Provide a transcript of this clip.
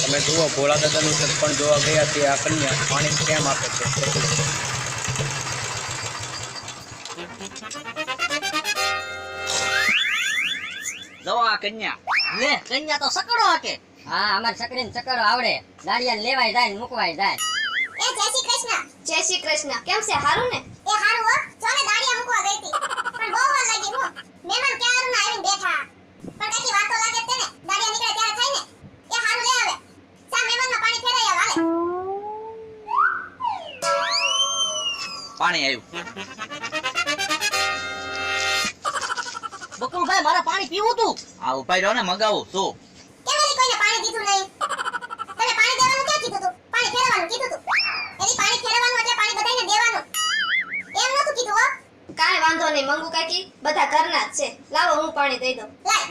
તમે જુઓ ભોળા દાદાનું સગપણ જોવા ગયા તે આ કન્યા પાણી કેમ આપે છે. જો આ કન્યા લે કન્યા તો સકડો હાકે. હા અમાર છકરીને ચકડો આવડે. દાડિયાને લેવાય જાય ને મૂકવાય જાય. એ જય શ્રી કૃષ્ણ. જય શ્રી કૃષ્ણ. કેમ છે? હારું ને? એ હારું હો. ચોને દાડિયા મૂકવા ગઈ હતી. પણ બહુ વાર લાગી હું. મહેમાન ક્યારનું આવીને બેઠા. પણ કાકી વાર તો લાગે જ તે ને. દાડિયા નીકળે ત્યારે થાય ને. એ હારું લે આવે. સા મહેમાનના પાણી ફેરાય હાલે. પાણી આવ્યું. બકુલભાઈ મારે પાણી પીવું તું. આ ઉપાય રહ્યો ને મગાવું શું? કેમ એલી કોઈને પાણી દીધું નહીં? તને પાણી દેવાનું ક્યાં કીધું તું? પાણી ફેરવવાનું કીધું તું. એલી પાણી ફેરવવાનું એટલે પાણી બધાને દેવાનું. એમ નતું કીધું હો. કાંઈ વાંધો નહીં મંગુ કાકી, બધા ઘરના જ છે. લાવો હું પાણી દઈ દઉં. લાય.